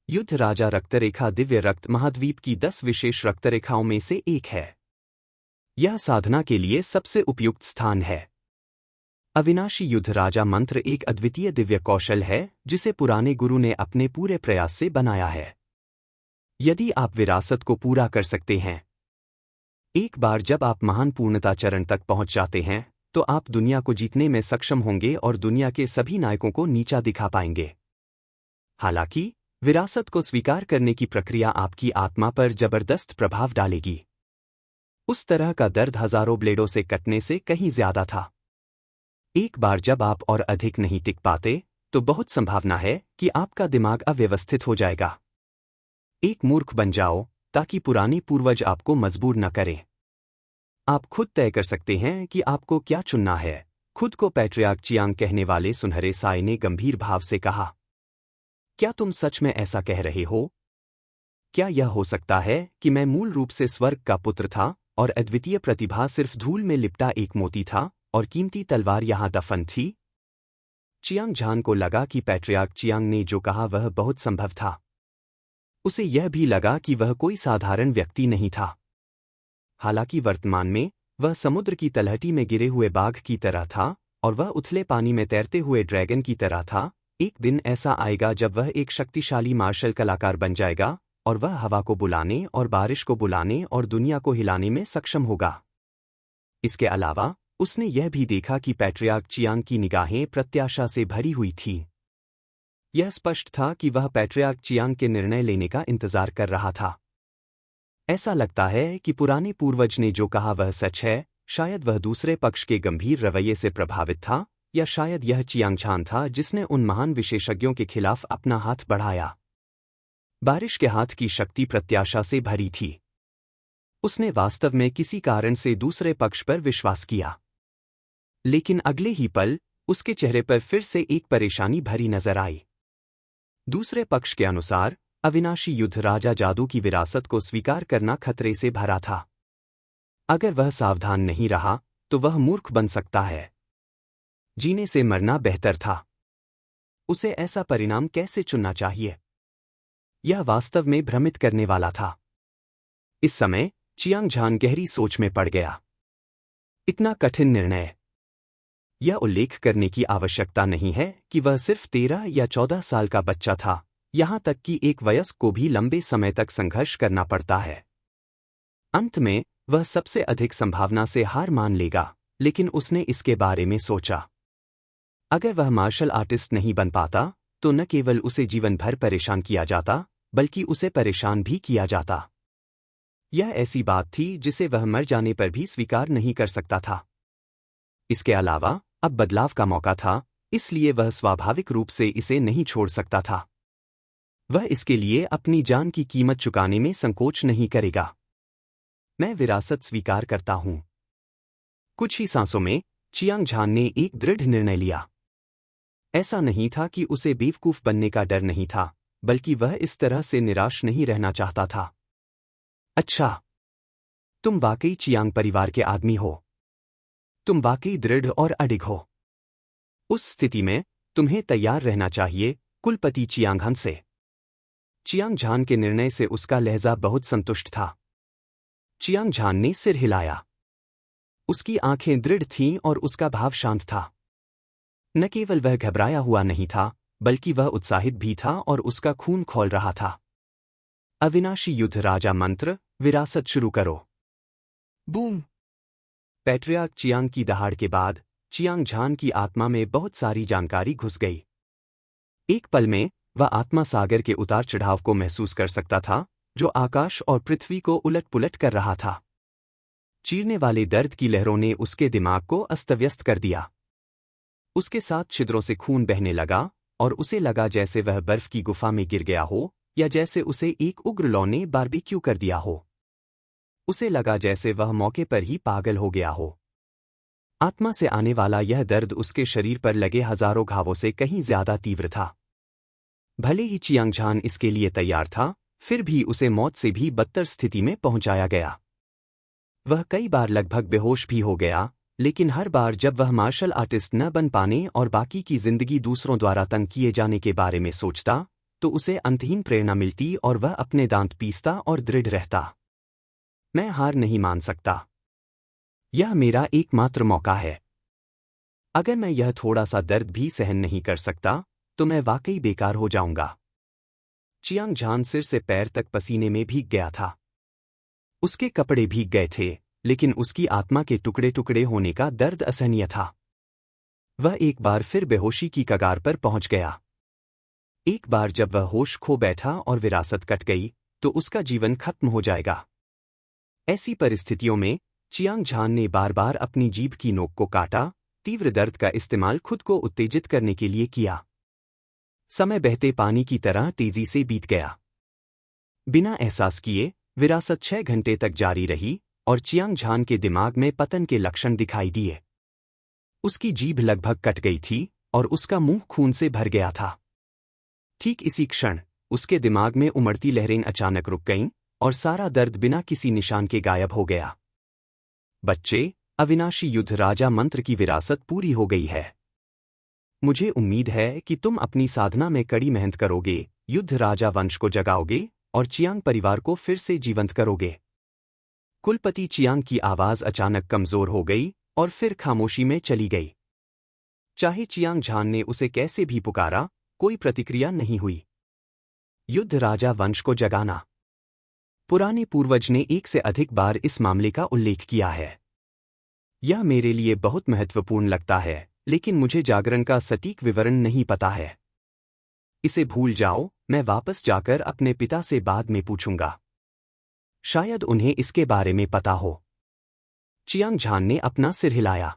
युद्ध राजा रक्तरेखा दिव्य रक्त महाद्वीप की 10 विशेष रक्तरेखाओं में से एक है। यह साधना के लिए सबसे उपयुक्त स्थान है। अविनाशी युद्ध राजा मंत्र एक अद्वितीय दिव्य कौशल है जिसे पुराने गुरु ने अपने पूरे प्रयास से बनाया है। यदि आप विरासत को पूरा कर सकते हैं, एक बार जब आप महान पूर्णता चरण तक पहुंच जाते हैं, तो आप दुनिया को जीतने में सक्षम होंगे और दुनिया के सभी नायकों को नीचा दिखा पाएंगे। हालांकि विरासत को स्वीकार करने की प्रक्रिया आपकी आत्मा पर जबरदस्त प्रभाव डालेगी। उस तरह का दर्द हजारों ब्लेडों से कटने से कहीं ज्यादा था। एक बार जब आप और अधिक नहीं टिक पाते, तो बहुत संभावना है कि आपका दिमाग अव्यवस्थित हो जाएगा। एक मूर्ख बन जाओ ताकि पुराने पूर्वज आपको मजबूर न करें। आप खुद तय कर सकते हैं कि आपको क्या चुनना है, खुद को पैट्रियार्क चियांग कहने वाले सुनहरे साए ने गंभीर भाव से कहा। क्या तुम सच में ऐसा कह रहे हो? क्या यह हो सकता है कि मैं मूल रूप से स्वर्ग का पुत्र था और अद्वितीय प्रतिभा सिर्फ धूल में लिपटा एक मोती था और कीमती तलवार यहां दफन थी? चियांग झान को लगा कि पैट्रियार्क चियांग ने जो कहा वह बहुत संभव था। उसे यह भी लगा कि वह कोई साधारण व्यक्ति नहीं था। हालांकि वर्तमान में वह समुद्र की तलहटी में गिरे हुए बाघ की तरह था और वह उथले पानी में तैरते हुए ड्रैगन की तरह था। एक दिन ऐसा आएगा जब वह एक शक्तिशाली मार्शल कलाकार बन जाएगा और वह हवा को बुलाने और बारिश को बुलाने और दुनिया को हिलाने में सक्षम होगा। इसके अलावा उसने यह भी देखा कि पैट्रियार्क चियांग की निगाहें प्रत्याशा से भरी हुई थीं। यह स्पष्ट था कि वह पैट्रियार्क चियांग के निर्णय लेने का इंतजार कर रहा था। ऐसा लगता है कि पुराने पूर्वज ने जो कहा वह सच है। शायद वह दूसरे पक्ष के गंभीर रवैये से प्रभावित था, या शायद यह चियांग झान था जिसने उन महान विशेषज्ञों के खिलाफ अपना हाथ बढ़ाया। बारिश के हाथ की शक्ति प्रत्याशा से भरी थी। उसने वास्तव में किसी कारण से दूसरे पक्ष पर विश्वास किया, लेकिन अगले ही पल उसके चेहरे पर फिर से एक परेशानी भरी नजर आई। दूसरे पक्ष के अनुसार अविनाशी युद्ध राजा जादू की विरासत को स्वीकार करना खतरे से भरा था। अगर वह सावधान नहीं रहा तो वह मूर्ख बन सकता है। जीने से मरना बेहतर था। उसे ऐसा परिणाम कैसे चुनना चाहिए? यह वास्तव में भ्रमित करने वाला था। इस समय चियांग झान गहरी सोच में पड़ गया। इतना कठिन निर्णय। यह उल्लेख करने की आवश्यकता नहीं है कि वह सिर्फ 13 या 14 साल का बच्चा था, यहां तक कि एक वयस्क को भी लंबे समय तक संघर्ष करना पड़ता है। अंत में वह सबसे अधिक संभावना से हार मान लेगा, लेकिन उसने इसके बारे में सोचा। अगर वह मार्शल आर्टिस्ट नहीं बन पाता, तो न केवल उसे जीवन भर परेशान किया जाता, बल्कि उसे परेशान भी किया जाता। यह ऐसी बात थी जिसे वह मर जाने पर भी स्वीकार नहीं कर सकता था। इसके अलावा अब बदलाव का मौका था, इसलिए वह स्वाभाविक रूप से इसे नहीं छोड़ सकता था। वह इसके लिए अपनी जान की कीमत चुकाने में संकोच नहीं करेगा। मैं विरासत स्वीकार करता हूं। कुछ ही सांसों में चियांग झान ने एक दृढ़ निर्णय लिया। ऐसा नहीं था कि उसे बेवकूफ बनने का डर नहीं था, बल्कि वह इस तरह से निराश नहीं रहना चाहता था। अच्छा, तुम वाकई चियांग परिवार के आदमी हो। तुम वाकई दृढ़ और अडिग हो। उस स्थिति में तुम्हें तैयार रहना चाहिए, कुलपति चियांग हन से। चियांग झान के निर्णय से उसका लहजा बहुत संतुष्ट था। चियांग झान ने सिर हिलाया। उसकी आंखें दृढ़ थीं और उसका भाव शांत था। न केवल वह घबराया हुआ नहीं था, बल्कि वह उत्साहित भी था और उसका खून खौल रहा था। अविनाशी युद्ध राजा मंत्र, विरासत शुरू करो। बूम! पैट्रियार्क चियांग की दहाड़ के बाद चियांग झान की आत्मा में बहुत सारी जानकारी घुस गई। एक पल में वह आत्मा सागर के उतार चढ़ाव को महसूस कर सकता था, जो आकाश और पृथ्वी को उलट-पुलट कर रहा था। चीरने वाले दर्द की लहरों ने उसके दिमाग को अस्तव्यस्त कर दिया। उसके साथ छिद्रों से खून बहने लगा और उसे लगा जैसे वह बर्फ की गुफा में गिर गया हो, या जैसे उसे एक उग्र लौ ने बारबेक्यू कर दिया हो। उसे लगा जैसे वह मौके पर ही पागल हो गया हो। आत्मा से आने वाला यह दर्द उसके शरीर पर लगे हजारों घावों से कहीं ज्यादा तीव्र था। भले ही चियांग झान इसके लिए तैयार था, फिर भी उसे मौत से भी बदतर स्थिति में पहुंचाया गया। वह कई बार लगभग बेहोश भी हो गया, लेकिन हर बार जब वह मार्शल आर्टिस्ट न बन पाने और बाकी की जिंदगी दूसरों द्वारा तंग किए जाने के बारे में सोचता, तो उसे अंतहीन प्रेरणा मिलती और वह अपने दांत पीसता और दृढ़ रहता। मैं हार नहीं मान सकता। यह मेरा एकमात्र मौका है। अगर मैं यह थोड़ा सा दर्द भी सहन नहीं कर सकता, तो मैं वाकई बेकार हो जाऊंगा। चियांग झान सिर से पैर तक पसीने में भीग गया था। उसके कपड़े भीग गए थे, लेकिन उसकी आत्मा के टुकड़े टुकड़े होने का दर्द असहनीय था। वह एक बार फिर बेहोशी की कगार पर पहुंच गया। एक बार जब वह होश खो बैठा और विरासत कट गई, तो उसका जीवन खत्म हो जाएगा। ऐसी परिस्थितियों में चियांग झान ने बार बार अपनी जीभ की नोक को काटा, तीव्र दर्द का इस्तेमाल खुद को उत्तेजित करने के लिए किया। समय बहते पानी की तरह तेजी से बीत गया। बिना एहसास किए विरासत 6 घंटे तक जारी रही और चियांग झान के दिमाग में पतन के लक्षण दिखाई दिए। उसकी जीभ लगभग कट गई थी और उसका मुंह खून से भर गया था। ठीक इसी क्षण उसके दिमाग में उमड़ती लहरें अचानक रुक गईं और सारा दर्द बिना किसी निशान के गायब हो गया। बच्चे, अविनाशी युद्ध राजा मंत्र की विरासत पूरी हो गई है। मुझे उम्मीद है कि तुम अपनी साधना में कड़ी मेहनत करोगे, युद्ध राजा वंश को जगाओगे और चियांग परिवार को फिर से जीवंत करोगे। कुलपति चियांग की आवाज अचानक कमजोर हो गई और फिर खामोशी में चली गई। चाहे चियांग झान ने उसे कैसे भी पुकारा, कोई प्रतिक्रिया नहीं हुई। युद्ध राजा वंश को जगाना। पुराने पूर्वज ने एक से अधिक बार इस मामले का उल्लेख किया है। यह मेरे लिए बहुत महत्वपूर्ण लगता है, लेकिन मुझे जागरण का सटीक विवरण नहीं पता है। इसे भूल जाओ, मैं वापस जाकर अपने पिता से बाद में पूछूंगा। शायद उन्हें इसके बारे में पता हो। चियांग झान ने अपना सिर हिलाया।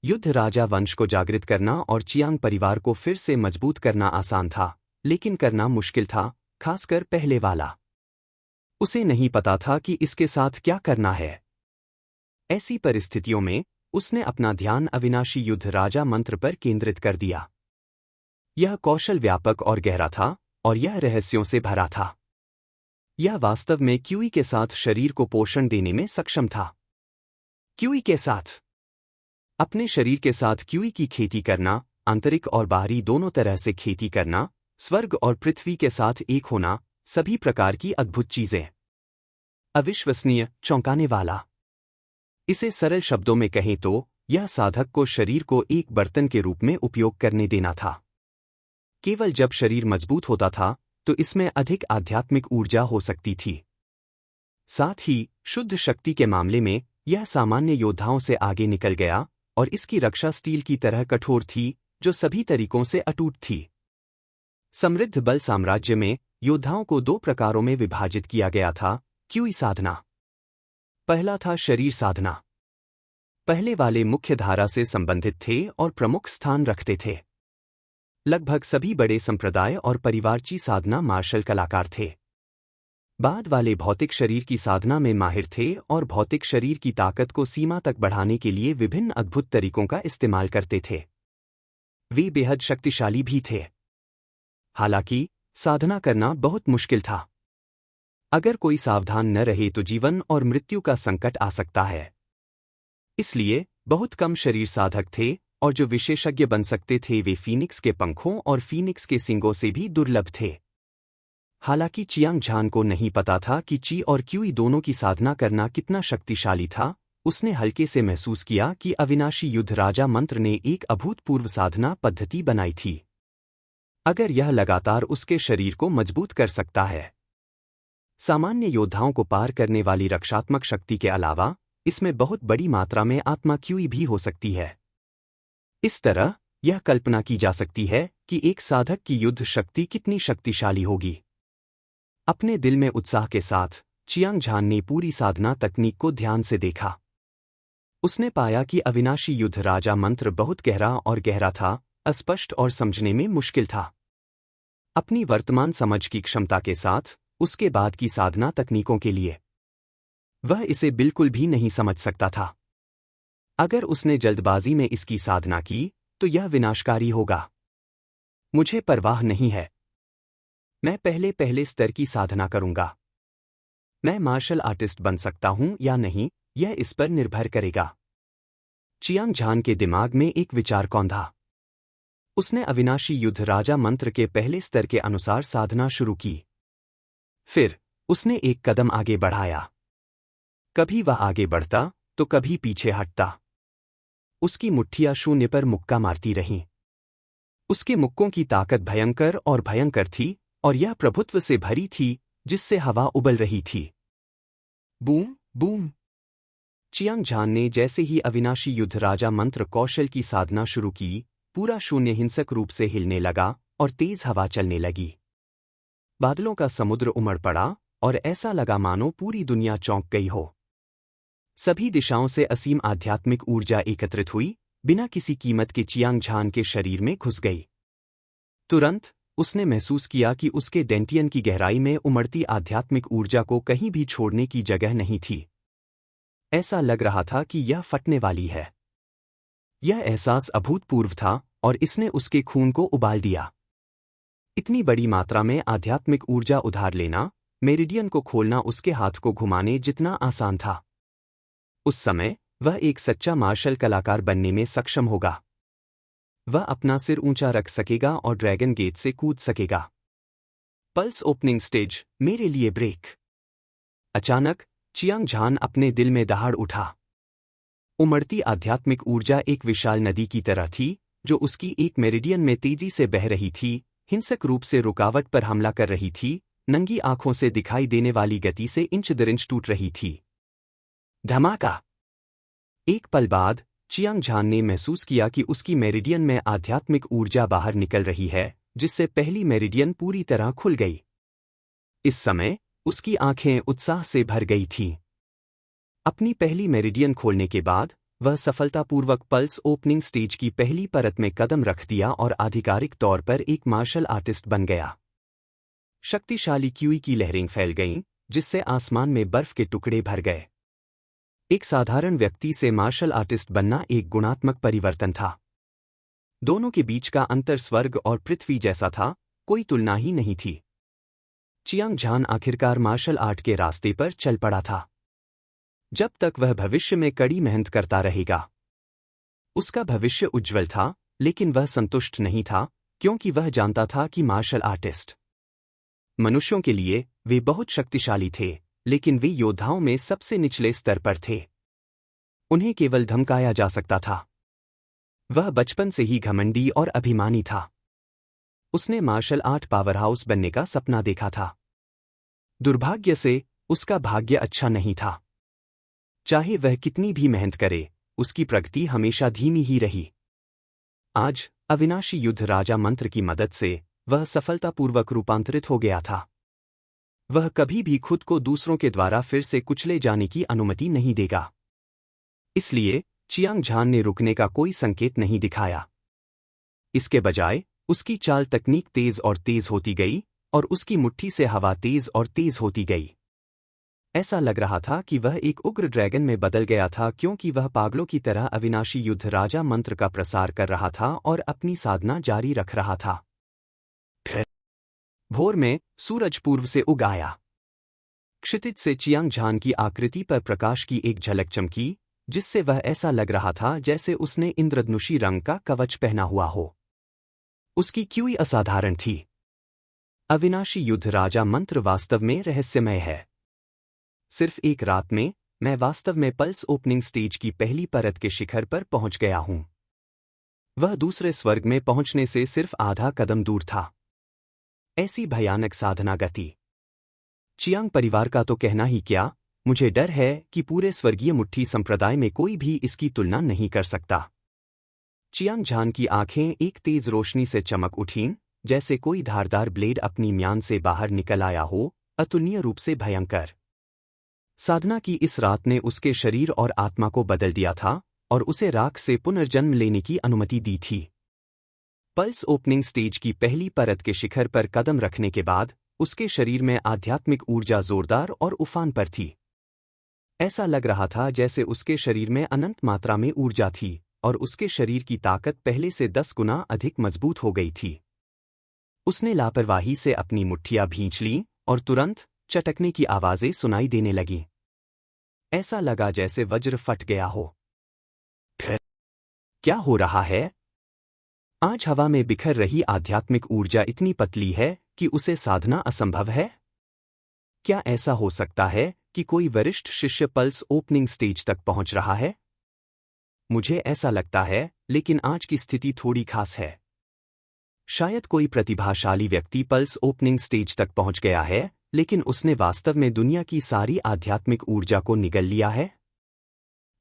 युद्ध राजा वंश को जागृत करना और चियांग परिवार को फिर से मजबूत करना आसान था, लेकिन करना मुश्किल था, खासकर पहले वाला। उसे नहीं पता था कि इसके साथ क्या करना है। ऐसी परिस्थितियों में उसने अपना ध्यान अविनाशी युद्ध राजा मंत्र पर केंद्रित कर दिया। यह कौशल व्यापक और गहरा था और यह रहस्यों से भरा था। यह वास्तव में क्यूई के साथ शरीर को पोषण देने में सक्षम था। क्यूई के साथ अपने शरीर के साथ क्यूई की खेती करना, आंतरिक और बाहरी दोनों तरह से खेती करना, स्वर्ग और पृथ्वी के साथ एक होना, सभी प्रकार की अद्भुत चीजें। अविश्वसनीय, चौंकाने वाला। इसे सरल शब्दों में कहें तो यह साधक को शरीर को एक बर्तन के रूप में उपयोग करने देना था। केवल जब शरीर मजबूत होता था तो इसमें अधिक आध्यात्मिक ऊर्जा हो सकती थी। साथ ही शुद्ध शक्ति के मामले में यह सामान्य योद्धाओं से आगे निकल गया और इसकी रक्षा स्टील की तरह कठोर थी, जो सभी तरीकों से अटूट थी। समृद्ध बल साम्राज्य में योद्धाओं को 2 प्रकारों में विभाजित किया गया था। क्यूई साधना। पहला था शरीर साधना। पहले वाले मुख्य धारा से संबंधित थे और प्रमुख स्थान रखते थे। लगभग सभी बड़े संप्रदाय और परिवारची साधना मार्शल कलाकार थे। बाद वाले भौतिक शरीर की साधना में माहिर थे और भौतिक शरीर की ताकत को सीमा तक बढ़ाने के लिए विभिन्न अद्भुत तरीकों का इस्तेमाल करते थे। वे बेहद शक्तिशाली भी थे। हालांकि साधना करना बहुत मुश्किल था। अगर कोई सावधान न रहे तो जीवन और मृत्यु का संकट आ सकता है। इसलिए बहुत कम शरीर साधक थे और जो विशेषज्ञ बन सकते थे वे फीनिक्स के पंखों और फीनिक्स के सींगों से भी दुर्लभ थे। हालांकि चियांग झान को नहीं पता था कि ची और क्यूई दोनों की साधना करना कितना शक्तिशाली था। उसने हल्के से महसूस किया कि अविनाशी युद्ध राजा मंत्र ने एक अभूतपूर्व साधना पद्धति बनाई थी। अगर यह लगातार उसके शरीर को मजबूत कर सकता है। सामान्य योद्धाओं को पार करने वाली रक्षात्मक शक्ति के अलावा इसमें बहुत बड़ी मात्रा में आत्मा क्यूई भी हो सकती है। इस तरह यह कल्पना की जा सकती है कि एक साधक की युद्ध शक्ति कितनी शक्तिशाली होगी। अपने दिल में उत्साह के साथ चियांग झान ने पूरी साधना तकनीक को ध्यान से देखा। उसने पाया कि अविनाशी युद्ध राजा मंत्र बहुत गहरा था, अस्पष्ट और समझने में मुश्किल था। अपनी वर्तमान समझ की क्षमता के साथ उसके बाद की साधना तकनीकों के लिए वह इसे बिल्कुल भी नहीं समझ सकता था। अगर उसने जल्दबाजी में इसकी साधना की तो यह विनाशकारी होगा। मुझे परवाह नहीं है। मैं पहले स्तर की साधना करूंगा। मैं मार्शल आर्टिस्ट बन सकता हूं या नहीं, यह इस पर निर्भर करेगा। चियांग झान के दिमाग में एक विचार कौंधा। उसने अविनाशी युद्ध राजा मंत्र के पहले स्तर के अनुसार साधना शुरू की। फिर उसने एक कदम आगे बढ़ाया। कभी वह आगे बढ़ता तो कभी पीछे हटता। उसकी मुट्ठियां शून्य पर मुक्का मारती रहीं। उसके मुक्कों की ताकत भयंकर और भयंकर थी, और यह प्रभुत्व से भरी थी जिससे हवा उबल रही थी। Boom boom. चियांग झान ने जैसे ही अविनाशी युद्ध राजा मंत्र कौशल की साधना शुरू की, पूरा शून्य हिंसक रूप से हिलने लगा और तेज हवा चलने लगी। बादलों का समुद्र उमड़ पड़ा और ऐसा लगा मानो पूरी दुनिया चौंक गई हो। सभी दिशाओं से असीम आध्यात्मिक ऊर्जा एकत्रित हुई, बिना किसी कीमत के चियांग झान के शरीर में घुस गई। तुरंत उसने महसूस किया कि उसके डेंटियन की गहराई में उमड़ती आध्यात्मिक ऊर्जा को कहीं भी छोड़ने की जगह नहीं थी। ऐसा लग रहा था कि यह फटने वाली है। यह एहसास अभूतपूर्व था और इसने उसके खून को उबाल दिया। इतनी बड़ी मात्रा में आध्यात्मिक ऊर्जा उधार लेना, मेरिडियन को खोलना उसके हाथ को घुमाने जितना आसान था। उस समय वह एक सच्चा मार्शल कलाकार बनने में सक्षम होगा। वह अपना सिर ऊंचा रख सकेगा और ड्रैगन गेट से कूद सकेगा। पल्स ओपनिंग स्टेज, मेरे लिए ब्रेक। अचानक चियांग झान अपने दिल में दहाड़ उठा। उमड़ती आध्यात्मिक ऊर्जा एक विशाल नदी की तरह थी, जो उसकी एक मेरिडियन में तेजी से बह रही थी, हिंसक रूप से रुकावट पर हमला कर रही थी, नंगी आंखों से दिखाई देने वाली गति से इंच दर इंच टूट रही थी। धमाका! एक पल बाद चियांग झान ने महसूस किया कि उसकी मेरिडियन में आध्यात्मिक ऊर्जा बाहर निकल रही है, जिससे पहली मेरिडियन पूरी तरह खुल गई। इस समय उसकी आंखें उत्साह से भर गई थीं। अपनी पहली मेरिडियन खोलने के बाद वह सफलतापूर्वक पल्स ओपनिंग स्टेज की पहली परत में कदम रख दिया और आधिकारिक तौर पर एक मार्शल आर्टिस्ट बन गया। शक्तिशाली क्यूई की लहरें फैल गईं, जिससे आसमान में बर्फ के टुकड़े भर गए। एक साधारण व्यक्ति से मार्शल आर्टिस्ट बनना एक गुणात्मक परिवर्तन था। दोनों के बीच का अंतर स्वर्ग और पृथ्वी जैसा था, कोई तुलना ही नहीं थी। चियांग झान आखिरकार मार्शल आर्ट के रास्ते पर चल पड़ा था। जब तक वह भविष्य में कड़ी मेहनत करता रहेगा। उसका भविष्य उज्जवल था, लेकिन वह संतुष्ट नहीं था, क्योंकि वह जानता था कि मार्शल आर्टिस्ट मनुष्यों के लिए वे बहुत शक्तिशाली थे, लेकिन वे योद्धाओं में सबसे निचले स्तर पर थे। उन्हें केवल धमकाया जा सकता था। वह बचपन से ही घमंडी और अभिमानी था। उसने मार्शल आर्ट पावरहाउस बनने का सपना देखा था। दुर्भाग्य से उसका भाग्य अच्छा नहीं था। चाहे वह कितनी भी मेहनत करे, उसकी प्रगति हमेशा धीमी ही रही। आज अविनाशी युद्ध राजा मंत्र की मदद से वह सफलतापूर्वक रूपांतरित हो गया था। वह कभी भी खुद को दूसरों के द्वारा फिर से कुचले जाने की अनुमति नहीं देगा। इसलिए चियांग झान ने रुकने का कोई संकेत नहीं दिखाया। इसके बजाय उसकी चाल तकनीक तेज और तेज होती गई, और उसकी मुट्ठी से हवा तेज और तेज होती गई। ऐसा लग रहा था कि वह एक उग्र ड्रैगन में बदल गया था, क्योंकि वह पागलों की तरह अविनाशी युद्ध राजा मंत्र का प्रसार कर रहा था और अपनी साधना जारी रख रहा था। फिर भोर में सूरज पूर्व से उग आया। क्षितिज से चियांग झान की आकृति पर प्रकाश की एक झलक चमकी, जिससे वह ऐसा लग रहा था जैसे उसने इंद्रधनुषी रंग का कवच पहना हुआ हो। उसकी क्यूई असाधारण थी। अविनाशी युद्ध राजा मंत्र वास्तव में रहस्यमय है। सिर्फ एक रात में मैं वास्तव में पल्स ओपनिंग स्टेज की पहली परत के शिखर पर पहुंच गया हूं। वह दूसरे स्वर्ग में पहुंचने से सिर्फ आधा कदम दूर था। ऐसी भयानक साधना गति। चियांग परिवार का तो कहना ही क्या, मुझे डर है कि पूरे स्वर्गीय मुट्ठी संप्रदाय में कोई भी इसकी तुलना नहीं कर सकता। चियांग झान की आंखें एक तेज रोशनी से चमक उठीं, जैसे कोई धारदार ब्लेड अपनी म्यान से बाहर निकल आया हो, अतुलनीय रूप से भयंकर। साधना की इस रात ने उसके शरीर और आत्मा को बदल दिया था और उसे राख से पुनर्जन्म लेने की अनुमति दी थी। पल्स ओपनिंग स्टेज की पहली परत के शिखर पर कदम रखने के बाद उसके शरीर में आध्यात्मिक ऊर्जा जोरदार और उफान पर थी। ऐसा लग रहा था जैसे उसके शरीर में अनंत मात्रा में ऊर्जा थी और उसके शरीर की ताकत पहले से 10 गुना अधिक मजबूत हो गई थी। उसने लापरवाही से अपनी मुट्ठियां भींच लीं और तुरंत चटकने की आवाजें सुनाई देने लगीं। ऐसा लगा जैसे वज्र फट गया हो। फिर क्या हो रहा है? आज हवा में बिखर रही आध्यात्मिक ऊर्जा इतनी पतली है कि उसे साधना असंभव है। क्या ऐसा हो सकता है कि कोई वरिष्ठ शिष्य पल्स ओपनिंग स्टेज तक पहुंच रहा है? मुझे ऐसा लगता है, लेकिन आज की स्थिति थोड़ी खास है। शायद कोई प्रतिभाशाली व्यक्ति पल्स ओपनिंग स्टेज तक पहुंच गया है, लेकिन उसने वास्तव में दुनिया की सारी आध्यात्मिक ऊर्जा को निगल लिया है।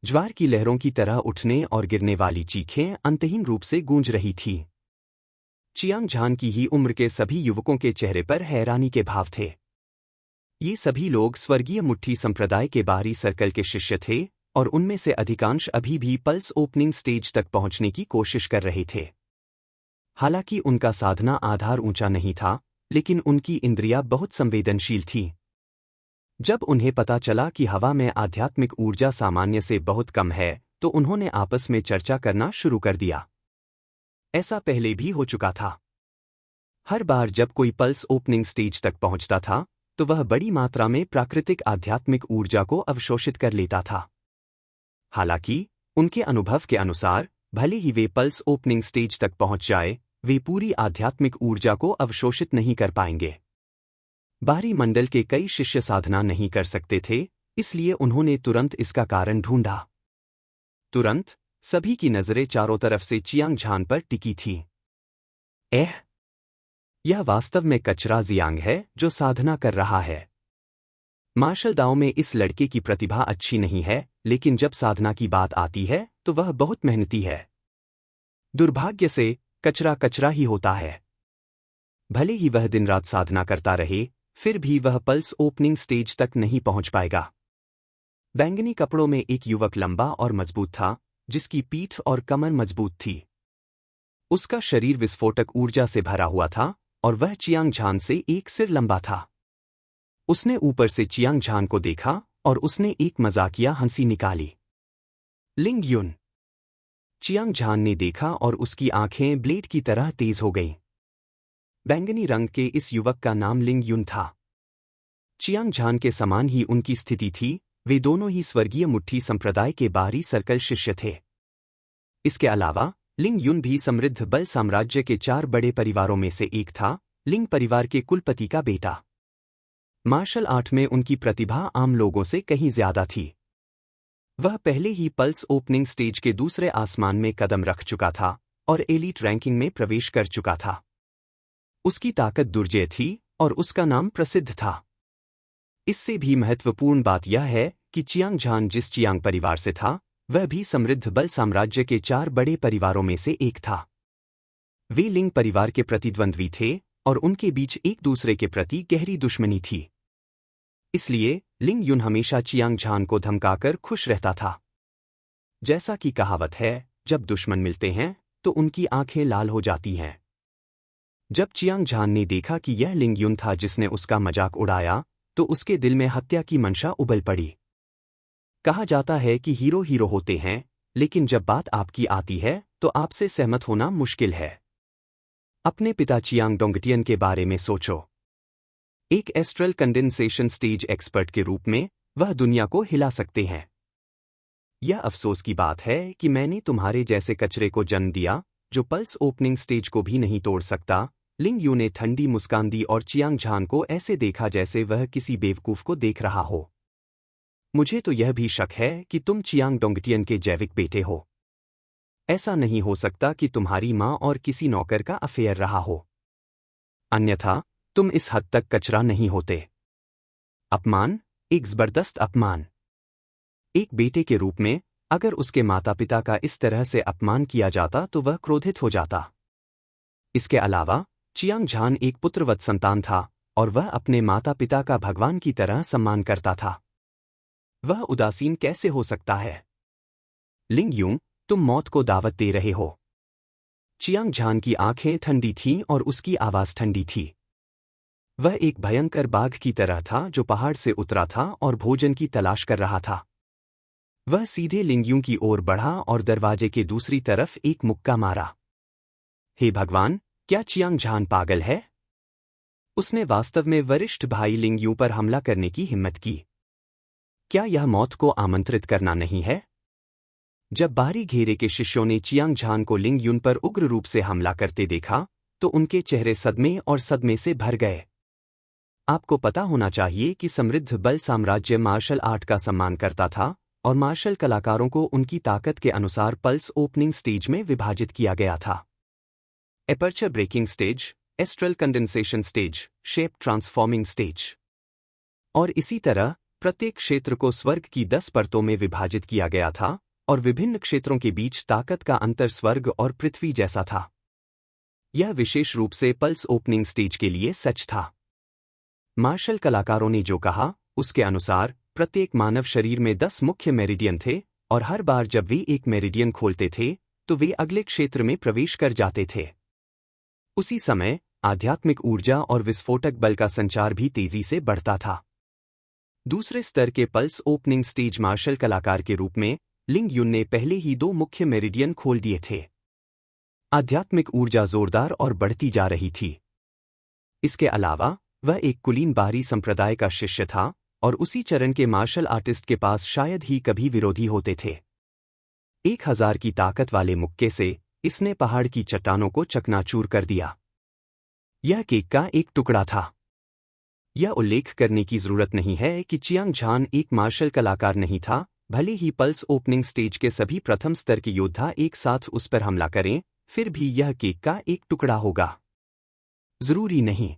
ज्वार की लहरों की तरह उठने और गिरने वाली चीखें अंतहीन रूप से गूंज रही थीं। चियांग झान की ही उम्र के सभी युवकों के चेहरे पर हैरानी के भाव थे। ये सभी लोग स्वर्गीय मुट्ठी संप्रदाय के बाहरी सर्कल के शिष्य थे, और उनमें से अधिकांश अभी भी पल्स ओपनिंग स्टेज तक पहुंचने की कोशिश कर रहे थे। हालांकि उनका साधना आधार ऊंचा नहीं था, लेकिन उनकी इंद्रियां बहुत संवेदनशील थीं। जब उन्हें पता चला कि हवा में आध्यात्मिक ऊर्जा सामान्य से बहुत कम है, तो उन्होंने आपस में चर्चा करना शुरू कर दिया। ऐसा पहले भी हो चुका था। हर बार जब कोई पल्स ओपनिंग स्टेज तक पहुंचता था, तो वह बड़ी मात्रा में प्राकृतिक आध्यात्मिक ऊर्जा को अवशोषित कर लेता था। हालांकि उनके अनुभव के अनुसार, भले ही वे पल्स ओपनिंग स्टेज तक पहुंच जाए, वे पूरी आध्यात्मिक ऊर्जा को अवशोषित नहीं कर पाएंगे। बाहरी मंडल के कई शिष्य साधना नहीं कर सकते थे, इसलिए उन्होंने तुरंत इसका कारण ढूंढा। तुरंत सभी की नजरें चारों तरफ से चियांग झान पर टिकी थीं। यह वास्तव में कचरा जियांग है जो साधना कर रहा है। मार्शल दाओ में इस लड़के की प्रतिभा अच्छी नहीं है, लेकिन जब साधना की बात आती है तो वह बहुत मेहनती है। दुर्भाग्य से कचरा कचरा ही होता है। भले ही वह दिन रात साधना करता रहे, फिर भी वह पल्स ओपनिंग स्टेज तक नहीं पहुंच पाएगा। बैंगनी कपड़ों में एक युवक लंबा और मजबूत था, जिसकी पीठ और कमर मजबूत थी। उसका शरीर विस्फोटक ऊर्जा से भरा हुआ था, और वह चियांग झान से एक सिर लंबा था। उसने ऊपर से चियांग झान को देखा और उसने एक मजाकिया हंसी निकाली। लिंग युन। चियांग झान ने देखा और उसकी आंखें ब्लेड की तरह तेज हो गईं। बैंगनी रंग के इस युवक का नाम लिंग युन था। चियांग झान के समान ही उनकी स्थिति थी, वे दोनों ही स्वर्गीय मुट्ठी संप्रदाय के बाहरी सर्कल शिष्य थे। इसके अलावा लिंग युन भी समृद्ध बल साम्राज्य के 4 बड़े परिवारों में से एक था, लिंग परिवार के कुलपति का बेटा। मार्शल आर्ट में उनकी प्रतिभा आम लोगों से कहीं ज्यादा थी। वह पहले ही पल्स ओपनिंग स्टेज के दूसरे आसमान में कदम रख चुका था और एलीट रैंकिंग में प्रवेश कर चुका था। उसकी ताकत दुर्जेय थी और उसका नाम प्रसिद्ध था। इससे भी महत्वपूर्ण बात यह है कि चियांग झान जिस चियांग परिवार से था, वह भी समृद्ध बल साम्राज्य के 4 बड़े परिवारों में से एक था। वे लिंग परिवार के प्रतिद्वंद्वी थे और उनके बीच एक दूसरे के प्रति गहरी दुश्मनी थी। इसलिए लिंग युन हमेशा चियांग झान को धमकाकर खुश रहता था। जैसा कि कहावत है, जब दुश्मन मिलते हैं तो उनकी आंखें लाल हो जाती हैं। जब चियांग झान ने देखा कि यह लिंग युन था जिसने उसका मजाक उड़ाया, तो उसके दिल में हत्या की मंशा उबल पड़ी। कहा जाता है कि हीरो हीरो होते हैं, लेकिन जब बात आपकी आती है तो आपसे सहमत होना मुश्किल है। अपने पिता चियांग डोंगटियन के बारे में सोचो। एक एस्ट्रल कंडेंसेशन स्टेज एक्सपर्ट के रूप में वह दुनिया को हिला सकते हैं। यह अफसोस की बात है कि मैंने तुम्हारे जैसे कचरे को जन्म दिया, जो पल्स ओपनिंग स्टेज को भी नहीं तोड़ सकता। लिंग यू ने ठंडी मुस्कान दी और चियांग झान को ऐसे देखा जैसे वह किसी बेवकूफ को देख रहा हो। मुझे तो यह भी शक है कि तुम चियांग डोंगटियन के जैविक बेटे हो। ऐसा नहीं हो सकता कि तुम्हारी माँ और किसी नौकर का अफेयर रहा हो, अन्यथा तुम इस हद तक कचरा नहीं होते। अपमान, एक जबरदस्त अपमान। एक बेटे के रूप में अगर उसके माता पिता का इस तरह से अपमान किया जाता तो वह क्रोधित हो जाता। इसके अलावा चियांग झान एक पुत्रवत संतान था और वह अपने माता पिता का भगवान की तरह सम्मान करता था। वह उदासीन कैसे हो सकता है? लिंग यूं, तुम मौत को दावत दे रहे हो। चियांग झान की आंखें ठंडी थीं और उसकी आवाज ठंडी थी। वह एक भयंकर बाघ की तरह था जो पहाड़ से उतरा था और भोजन की तलाश कर रहा था। वह सीधे लिंगयूं की ओर बढ़ा और दरवाजे के दूसरी तरफ एक मुक्का मारा। हे भगवान, क्या चियांग झान पागल है? उसने वास्तव में वरिष्ठ भाई लिंगयूं पर हमला करने की हिम्मत की। क्या यह मौत को आमंत्रित करना नहीं है? जब बाहरी घेरे के शिष्यों ने चियांग झान को लिंग युन पर उग्र रूप से हमला करते देखा तो उनके चेहरे सदमे और सदमे से भर गए। आपको पता होना चाहिए कि समृद्ध बल साम्राज्य मार्शल आर्ट का सम्मान करता था और मार्शल कलाकारों को उनकी ताकत के अनुसार पल्स ओपनिंग स्टेज में विभाजित किया गया था। Aperture breaking stage, astral condensation stage, shape transforming stage. और इसी तरह प्रत्येक क्षेत्र को स्वर्ग की 10 परतों में विभाजित किया गया था और विभिन्न क्षेत्रों के बीच ताकत का अंतर स्वर्ग और पृथ्वी जैसा था। यह विशेष रूप से पल्स ओपनिंग स्टेज के लिए सच था। मार्शल कलाकारों ने जो कहा उसके अनुसार प्रत्येक मानव शरीर में 10 मुख्य मेरिडियन थे और हर बार जब वे एक मेरिडियन खोलते थे तो वे अगले क्षेत्र में प्रवेश कर जाते थे। उसी समय आध्यात्मिक ऊर्जा और विस्फोटक बल का संचार भी तेजी से बढ़ता था। दूसरे स्तर के पल्स ओपनिंग स्टेज मार्शल कलाकार के रूप में लिंग युन ने पहले ही 2 मुख्य मेरिडियन खोल दिए थे। आध्यात्मिक ऊर्जा जोरदार और बढ़ती जा रही थी। इसके अलावा वह एक कुलीन बाहरी संप्रदाय का शिष्य था और उसी चरण के मार्शल आर्टिस्ट के पास शायद ही कभी विरोधी होते थे। 1000 की ताकत वाले मुक्के से इसने पहाड़ की चट्टानों को चकनाचूर कर दिया। यह केक का एक टुकड़ा था। यह उल्लेख करने की जरूरत नहीं है कि चियांग झान एक मार्शल कलाकार नहीं था, भले ही पल्स ओपनिंग स्टेज के सभी प्रथम स्तर के योद्धा एक साथ उस पर हमला करें, फिर भी यह केक का एक टुकड़ा होगा। जरूरी नहीं।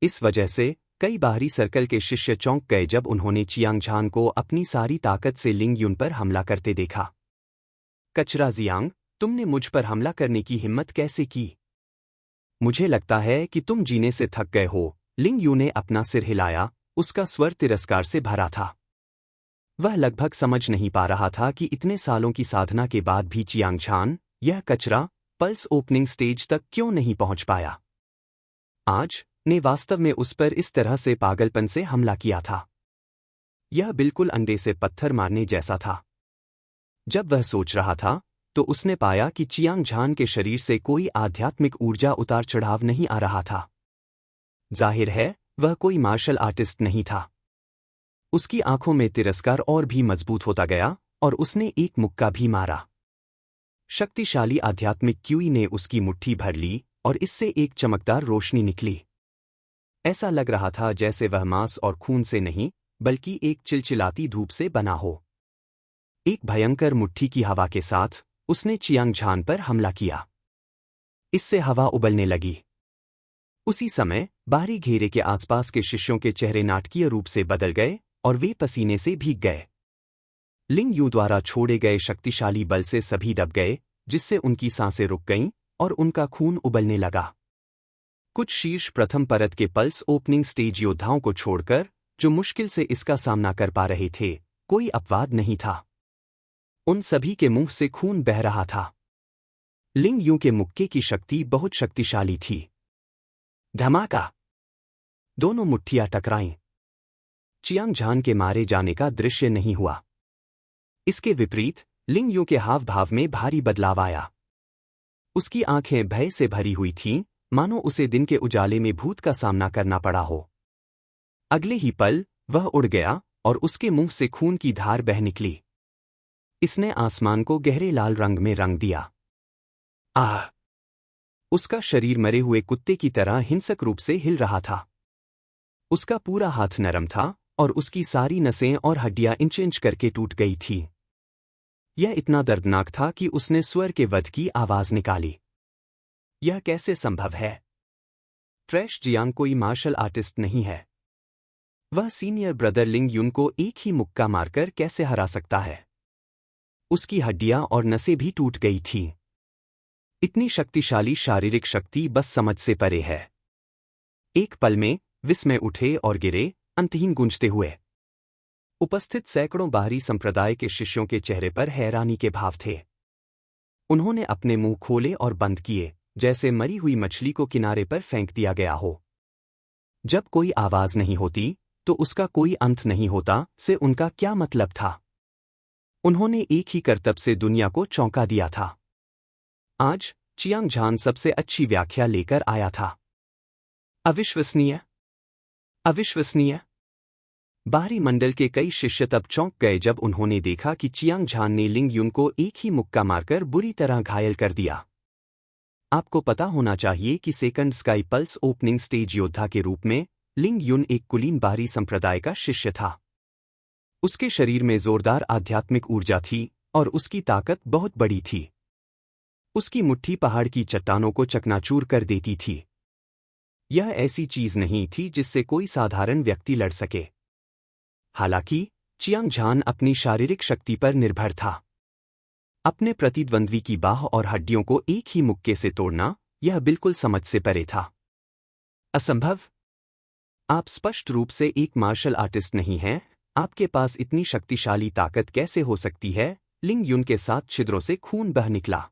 इस वजह से कई बाहरी सर्कल के शिष्य चौंक गए जब उन्होंने चियांग झान को अपनी सारी ताकत से लिंग युन पर हमला करते देखा। कचरा जियांग, तुमने मुझ पर हमला करने की हिम्मत कैसे की? मुझे लगता है कि तुम जीने से थक गए हो। लिंग यू ने अपना सिर हिलाया, उसका स्वर तिरस्कार से भरा था। वह लगभग समझ नहीं पा रहा था कि इतने सालों की साधना के बाद भी चियांग झान, यह कचरा, पल्स ओपनिंग स्टेज तक क्यों नहीं पहुंच पाया। आज ने वास्तव में उस पर इस तरह से पागलपन से हमला किया था। यह बिल्कुल अंडे से पत्थर मारने जैसा था। जब वह सोच रहा था तो उसने पाया कि चियांग झान के शरीर से कोई आध्यात्मिक ऊर्जा उतार चढ़ाव नहीं आ रहा था। जाहिर है वह कोई मार्शल आर्टिस्ट नहीं था। उसकी आंखों में तिरस्कार और भी मजबूत होता गया और उसने एक मुक्का भी मारा। शक्तिशाली आध्यात्मिक क्यूई ने उसकी मुट्ठी भर ली और इससे एक चमकदार रोशनी निकली। ऐसा लग रहा था जैसे वह मांस और खून से नहीं बल्कि एक चिलचिलाती धूप से बना हो। एक भयंकर मुट्ठी की हवा के साथ उसने चियांग झान पर हमला किया। इससे हवा उबलने लगी। उसी समय बाहरी घेरे के आसपास के शिष्यों के चेहरे नाटकीय रूप से बदल गए और वे पसीने से भीग गए। लिंग यू द्वारा छोड़े गए शक्तिशाली बल से सभी दब गए, जिससे उनकी सांसें रुक गईं और उनका खून उबलने लगा। कुछ शीर्ष प्रथम परत के पल्स ओपनिंग स्टेज योद्धाओं को छोड़कर, जो मुश्किल से इसका सामना कर पा रहे थे, कोई अपवाद नहीं था। उन सभी के मुंह से खून बह रहा था। लिंग यू के मुक्के की शक्ति बहुत शक्तिशाली थी। धमाका! दोनों मुट्ठियां टकराईं। चियांग झान के मारे जाने का दृश्य नहीं हुआ। इसके विपरीत लिंग यू के हाव भाव में भारी बदलाव आया। उसकी आंखें भय से भरी हुई थीं, मानो उसे दिन के उजाले में भूत का सामना करना पड़ा हो। अगले ही पल वह उड़ गया और उसके मुंह से खून की धार बह निकली। इसने आसमान को गहरे लाल रंग में रंग दिया। आह! उसका शरीर मरे हुए कुत्ते की तरह हिंसक रूप से हिल रहा था। उसका पूरा हाथ नरम था और उसकी सारी नसें और हड्डियां इंच इंच करके टूट गई थीं। यह इतना दर्दनाक था कि उसने स्वर के वध की आवाज निकाली। यह कैसे संभव है? ट्रैश जियांग कोई मार्शल आर्टिस्ट नहीं है। वह सीनियर ब्रदर लिंग युन को एक ही मुक्का मारकर कैसे हरा सकता है? उसकी हड्डियां और नसें भी टूट गई थीं। इतनी शक्तिशाली शारीरिक शक्ति बस समझ से परे है। एक पल में विस्मय उठे और गिरे, अंतहीन गूंजते हुए। उपस्थित सैकड़ों बाहरी संप्रदाय के शिष्यों के चेहरे पर हैरानी के भाव थे। उन्होंने अपने मुंह खोले और बंद किए, जैसे मरी हुई मछली को किनारे पर फेंक दिया गया हो। जब कोई आवाज नहीं होती तो उसका कोई अंत नहीं होता से उनका क्या मतलब था? उन्होंने एक ही करतब से दुनिया को चौंका दिया था। आज चियांग झान सबसे अच्छी व्याख्या लेकर आया था। अविश्वसनीय, अविश्वसनीय। बाहरी मंडल के कई शिष्य तब चौंक गए जब उन्होंने देखा कि चियांग झान ने लिंग युन को एक ही मुक्का मारकर बुरी तरह घायल कर दिया। आपको पता होना चाहिए कि second sky pulse opening stage योद्धा के रूप में लिंग युन एक कुलीन बाहरी संप्रदाय का शिष्य था। उसके शरीर में जोरदार आध्यात्मिक ऊर्जा थी और उसकी ताकत बहुत बड़ी थी। उसकी मुट्ठी पहाड़ की चट्टानों को चकनाचूर कर देती थी। यह ऐसी चीज नहीं थी जिससे कोई साधारण व्यक्ति लड़ सके। हालांकि चियांग झान अपनी शारीरिक शक्ति पर निर्भर था। अपने प्रतिद्वंद्वी की बाह और हड्डियों को एक ही मुक्के से तोड़ना, यह बिल्कुल समझ से परे था। असंभव। आप स्पष्ट रूप से एक मार्शल आर्टिस्ट नहीं हैं, आपके पास इतनी शक्तिशाली ताकत कैसे हो सकती है? लिंग युन के साथ छिद्रों से खून बह निकला।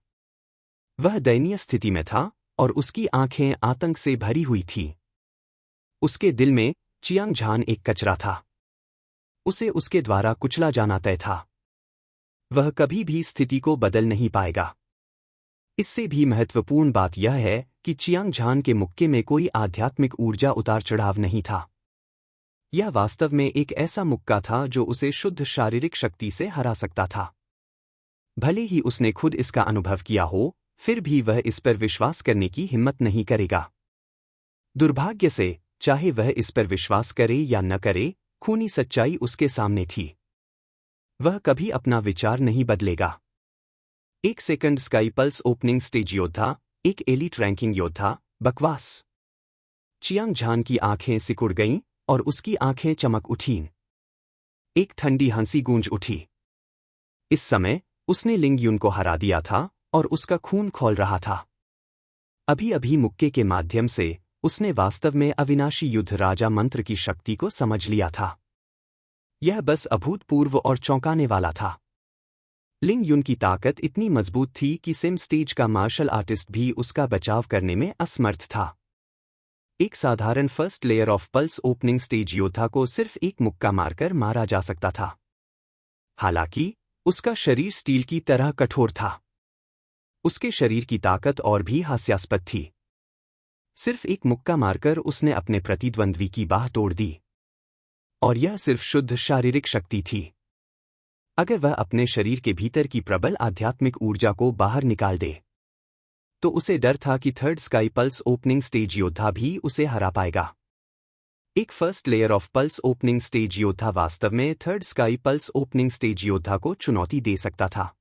वह दयनीय स्थिति में था और उसकी आंखें आतंक से भरी हुई थीं। उसके दिल में चियांग झान एक कचरा था। उसे उसके द्वारा कुचला जाना तय था। वह कभी भी स्थिति को बदल नहीं पाएगा। इससे भी महत्वपूर्ण बात यह है कि चियांग झान के मुक्के में कोई आध्यात्मिक ऊर्जा उतार चढ़ाव नहीं था। यह वास्तव में एक ऐसा मुक्का था जो उसे शुद्ध शारीरिक शक्ति से हरा सकता था। भले ही उसने खुद इसका अनुभव किया हो, फिर भी वह इस पर विश्वास करने की हिम्मत नहीं करेगा। दुर्भाग्य से, चाहे वह इस पर विश्वास करे या न करे, खूनी सच्चाई उसके सामने थी। वह कभी अपना विचार नहीं बदलेगा। एक second sky pulse opening stage योद्धा, एक एलीट रैंकिंग योद्धा, बकवास। चियांग झान की आंखें सिकुड़ गईं और उसकी आंखें चमक उठीं। एक ठंडी हंसी गूंज उठी। इस समय उसने लिंग युन को हरा दिया था और उसका खून खौल रहा था। अभी-अभी मुक्के के माध्यम से उसने वास्तव में अविनाशी युद्ध राजा मंत्र की शक्ति को समझ लिया था। यह बस अभूतपूर्व और चौंकाने वाला था। लिंग युन की ताकत इतनी मजबूत थी कि सिम स्टेज का मार्शल आर्टिस्ट भी उसका बचाव करने में असमर्थ था। एक साधारण first layer of pulse opening stage योद्धा को सिर्फ एक मुक्का मारकर मारा जा सकता था। हालांकि उसका शरीर स्टील की तरह कठोर था। उसके शरीर की ताकत और भी हास्यास्पद थी। सिर्फ एक मुक्का मारकर उसने अपने प्रतिद्वंद्वी की बाह तोड़ दी। और यह सिर्फ शुद्ध शारीरिक शक्ति थी। अगर वह अपने शरीर के भीतर की प्रबल आध्यात्मिक ऊर्जा को बाहर निकाल दे, तो उसे डर था कि third sky pulse opening stage योद्धा भी उसे हरा पाएगा। एक first layer of pulse opening stage योद्धा वास्तव में third sky pulse opening stage योद्धा को चुनौती दे सकता था।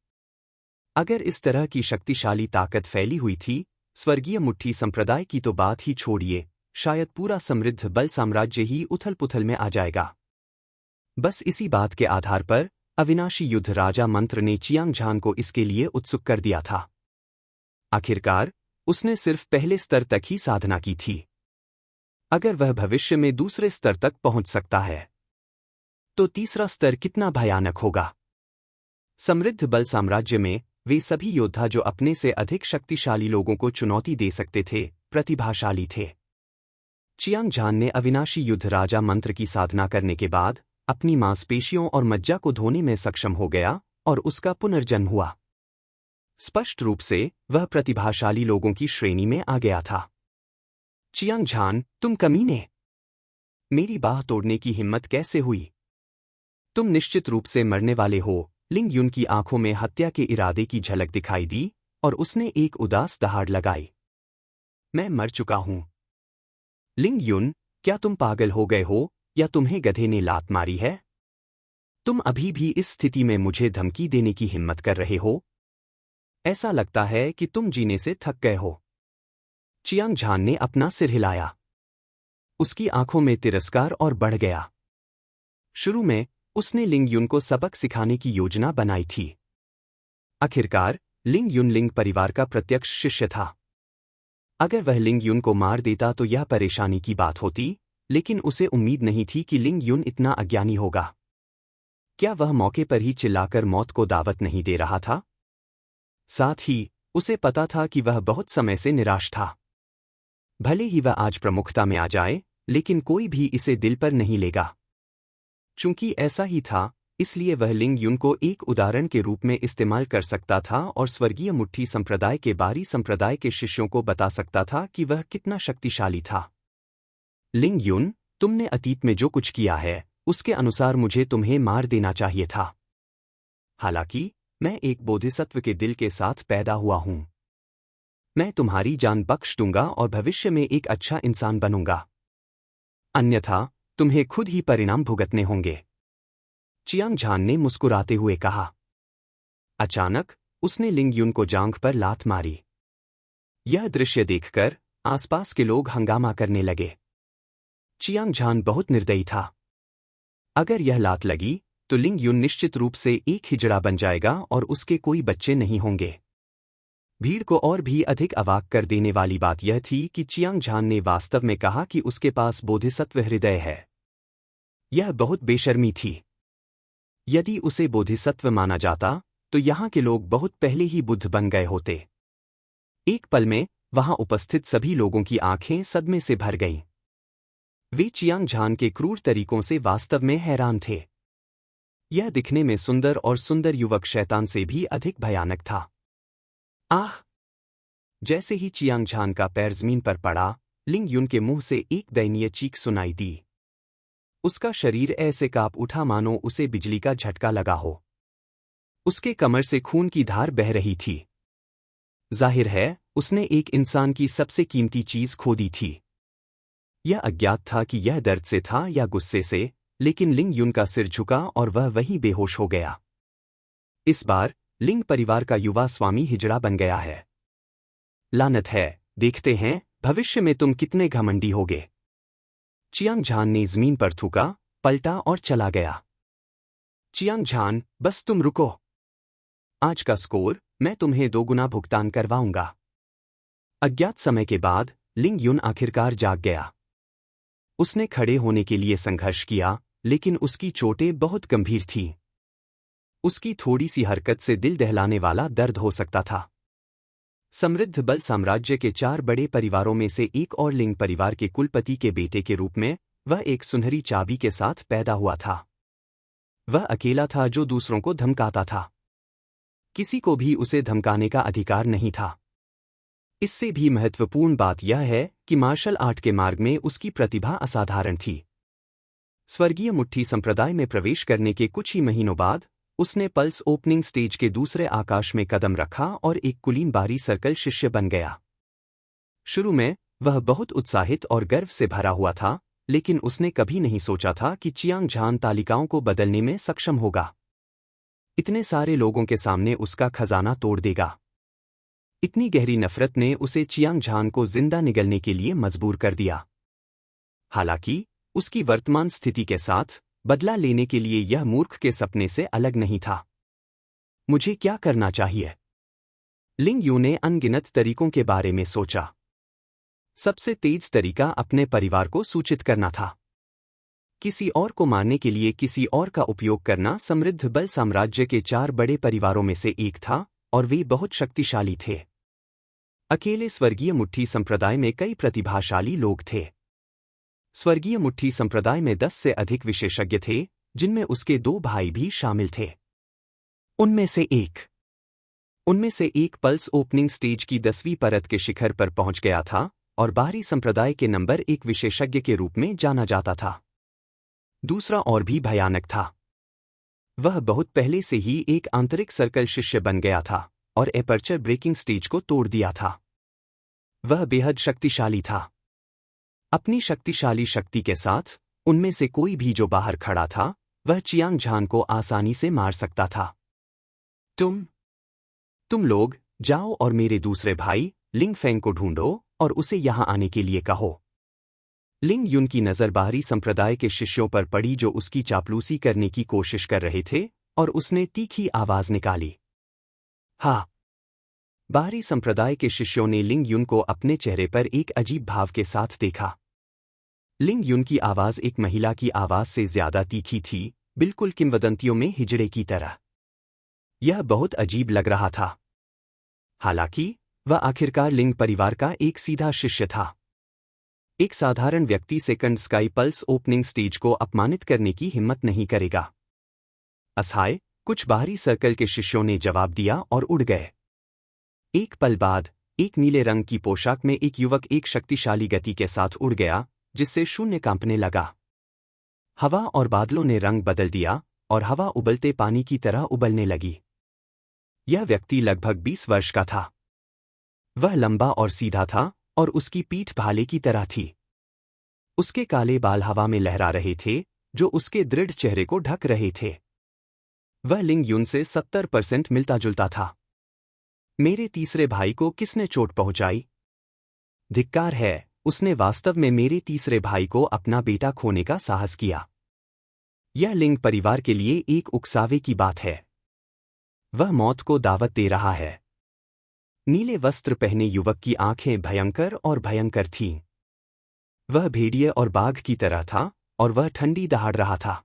अगर इस तरह की शक्तिशाली ताकत फैली हुई थी, स्वर्गीय मुट्ठी संप्रदाय की तो बात ही छोड़िए, शायद पूरा समृद्ध बल साम्राज्य ही उथल-पुथल में आ जाएगा। बस इसी बात के आधार पर अविनाशी युद्ध राजा मंत्र ने चियांग झान को इसके लिए उत्सुक कर दिया था। आखिरकार उसने सिर्फ पहले स्तर तक ही साधना की थी। अगर वह भविष्य में दूसरे स्तर तक पहुंच सकता है, तो तीसरा स्तर कितना भयानक होगा। समृद्ध बल साम्राज्य में वे सभी योद्धा जो अपने से अधिक शक्तिशाली लोगों को चुनौती दे सकते थे, प्रतिभाशाली थे। चियांग झान ने अविनाशी युद्ध राजा मंत्र की साधना करने के बाद अपनी मांसपेशियों और मज्जा को धोने में सक्षम हो गया और उसका पुनर्जन्म हुआ। स्पष्ट रूप से वह प्रतिभाशाली लोगों की श्रेणी में आ गया था। चियांग झान, तुम कमीने! मेरी बाह तोड़ने की हिम्मत कैसे हुई? तुम निश्चित रूप से मरने वाले हो। लिंग युन की आंखों में हत्या के इरादे की झलक दिखाई दी और उसने एक उदास दहाड़ लगाई। मैं मर चुका हूं। लिंग युन, क्या तुम पागल हो गए हो या तुम्हें गधे ने लात मारी है? तुम अभी भी इस स्थिति में मुझे धमकी देने की हिम्मत कर रहे हो? ऐसा लगता है कि तुम जीने से थक गए हो। चियांग झान ने अपना सिर हिलाया। उसकी आंखों में तिरस्कार और बढ़ गया। शुरू में उसने लिंग युन को सबक सिखाने की योजना बनाई थी। आखिरकार लिंग युन लिंग परिवार का प्रत्यक्ष शिष्य था। अगर वह लिंग युन को मार देता तो यह परेशानी की बात होती, लेकिन उसे उम्मीद नहीं थी कि लिंग युन इतना अज्ञानी होगा। क्या वह मौके पर ही चिल्लाकर मौत को दावत नहीं दे रहा था? साथ ही उसे पता था कि वह बहुत समय से निराश था। भले ही वह आज प्रमुखता में आ जाए, लेकिन कोई भी इसे दिल पर नहीं लेगा। चूंकि ऐसा ही था, इसलिए वह लिंग युन को एक उदाहरण के रूप में इस्तेमाल कर सकता था और स्वर्गीय मुट्ठी संप्रदाय के बारी संप्रदाय के शिष्यों को बता सकता था कि वह कितना शक्तिशाली था। लिंग युन, तुमने अतीत में जो कुछ किया है, उसके अनुसार मुझे तुम्हें मार देना चाहिए था। हालांकि मैं एक बोधिसत्व के दिल के साथ पैदा हुआ हूं। मैं तुम्हारी जान बख्श दूंगा और भविष्य में एक अच्छा इंसान बनूंगा। अन्यथा तुम्हें खुद ही परिणाम भुगतने होंगे। चियांग झान ने मुस्कुराते हुए कहा। अचानक उसने लिंग युन को जांघ पर लात मारी। यह दृश्य देखकर आसपास के लोग हंगामा करने लगे। चियांग झान बहुत निर्दयी था। अगर यह लात लगी तो लिंग युन निश्चित रूप से एक हिजड़ा बन जाएगा और उसके कोई बच्चे नहीं होंगे। भीड़ को और भी अधिक अवाक कर देने वाली बात यह थी कि चियांग झान ने वास्तव में कहा कि उसके पास बोधिसत्व हृदय है। यह बहुत बेशर्मी थी। यदि उसे बोधिसत्व माना जाता तो यहाँ के लोग बहुत पहले ही बुद्ध बन गए होते। एक पल में वहां उपस्थित सभी लोगों की आंखें सदमे से भर गईं। वे चियांग झान के क्रूर तरीकों से वास्तव में हैरान थे। यह दिखने में सुंदर और सुंदर युवक शैतान से भी अधिक भयानक था। आह! जैसे ही चियांग झान का पैर जमीन पर पड़ा, लिंग युन के मुंह से एक दयनीय चीख सुनाई दी। उसका शरीर ऐसे कांप उठा मानो उसे बिजली का झटका लगा हो। उसके कमर से खून की धार बह रही थी। जाहिर है उसने एक इंसान की सबसे कीमती चीज खो दी थी। यह अज्ञात था कि यह दर्द से था या गुस्से से, लेकिन लिंग युन का सिर झुका और वह वहीं बेहोश हो गया। इस बार लिंग परिवार का युवा स्वामी हिजड़ा बन गया है। लानत है, देखते हैं भविष्य में तुम कितने घमंडी होगे। चियांग झान ने जमीन पर थूका, पलटा और चला गया। चियांग झान, बस तुम रुको। आज का स्कोर मैं तुम्हें 2 गुना भुगतान करवाऊंगा। अज्ञात समय के बाद लिंग युन आखिरकार जाग गया। उसने खड़े होने के लिए संघर्ष किया, लेकिन उसकी चोटें बहुत गंभीर थीं। उसकी थोड़ी सी हरकत से दिल दहलाने वाला दर्द हो सकता था। समृद्ध बल साम्राज्य के 4 बड़े परिवारों में से एक और लिंग परिवार के कुलपति के बेटे के रूप में वह एक सुनहरी चाबी के साथ पैदा हुआ था। वह अकेला था जो दूसरों को धमकाता था। किसी को भी उसे धमकाने का अधिकार नहीं था। इससे भी महत्वपूर्ण बात यह है कि मार्शल आर्ट के मार्ग में उसकी प्रतिभा असाधारण थी। स्वर्गीय मुट्ठी संप्रदाय में प्रवेश करने के कुछ ही महीनों बाद उसने पल्स ओपनिंग स्टेज के दूसरे आकाश में कदम रखा और एक कुलीन बारी सर्कल शिष्य बन गया। शुरू में वह बहुत उत्साहित और गर्व से भरा हुआ था, लेकिन उसने कभी नहीं सोचा था कि चियांग झान तालिकाओं को बदलने में सक्षम होगा। इतने सारे लोगों के सामने उसका खजाना तोड़ देगा। इतनी गहरी नफरत ने उसे चियांग झान को जिंदा निगलने के लिए मजबूर कर दिया। हालांकि उसकी वर्तमान स्थिति के साथ बदला लेने के लिए यह मूर्ख के सपने से अलग नहीं था। मुझे क्या करना चाहिए? लिंग यू ने अनगिनत तरीकों के बारे में सोचा। सबसे तेज तरीका अपने परिवार को सूचित करना था। किसी और को मारने के लिए किसी और का उपयोग करना समृद्ध बल साम्राज्य के 4 बड़े परिवारों में से एक था, और वे बहुत शक्तिशाली थे। अकेले स्वर्गीय मुट्ठी संप्रदाय में कई प्रतिभाशाली लोग थे। स्वर्गीय मुट्ठी संप्रदाय में 10 से अधिक विशेषज्ञ थे, जिनमें उसके 2 भाई भी शामिल थे। उनमें से एक पल्स ओपनिंग स्टेज की 10वीं परत के शिखर पर पहुंच गया था और बाहरी संप्रदाय के नंबर 1 विशेषज्ञ के रूप में जाना जाता था। दूसरा और भी भयानक था। वह बहुत पहले से ही एक आंतरिक सर्कल शिष्य बन गया था और एपर्चर ब्रेकिंग स्टेज को तोड़ दिया था। वह बेहद शक्तिशाली था। अपनी शक्तिशाली शक्ति के साथ उनमें से कोई भी जो बाहर खड़ा था, वह चियांग झान को आसानी से मार सकता था। तुम लोग जाओ और मेरे दूसरे भाई लिंग फेंग को ढूंढो और उसे यहां आने के लिए कहो। लिंग युन की नज़र बाहरी संप्रदाय के शिष्यों पर पड़ी जो उसकी चापलूसी करने की कोशिश कर रहे थे, और उसने तीखी आवाज निकाली, हाँ। बाहरी संप्रदाय के शिष्यों ने लिंग युन को अपने चेहरे पर एक अजीब भाव के साथ देखा। लिंग युन की आवाज एक महिला की आवाज से ज्यादा तीखी थी, बिल्कुल किंवदंतियों में हिजड़े की तरह। यह बहुत अजीब लग रहा था। हालांकि वह आखिरकार लिंग परिवार का एक सीधा शिष्य था। एक साधारण व्यक्ति second sky pulse opening stage को अपमानित करने की हिम्मत नहीं करेगा। असहाय कुछ बाहरी सर्कल के शिष्यों ने जवाब दिया और उड़ गए। एक पल बाद एक नीले रंग की पोशाक में एक युवक एक शक्तिशाली गति के साथ उड़ गया, जिससे शून्य कांपने लगा। हवा और बादलों ने रंग बदल दिया और हवा उबलते पानी की तरह उबलने लगी। यह व्यक्ति लगभग 20 वर्ष का था। वह लंबा और सीधा था और उसकी पीठ भाले की तरह थी। उसके काले बाल हवा में लहरा रहे थे, जो उसके दृढ़ चेहरे को ढक रहे थे। वह लिंग युन से 70% मिलता जुलता था। मेरे तीसरे भाई को किसने चोट पहुंचाई? धिक्कार है, उसने वास्तव में मेरे तीसरे भाई को अपना बेटा खोने का साहस किया। यह लिंग परिवार के लिए एक उकसावे की बात है। वह मौत को दावत दे रहा है। नीले वस्त्र पहने युवक की आंखें भयंकर और भयंकर थीं। वह भेड़िए और बाघ की तरह था और वह ठंडी दहाड़ रहा था।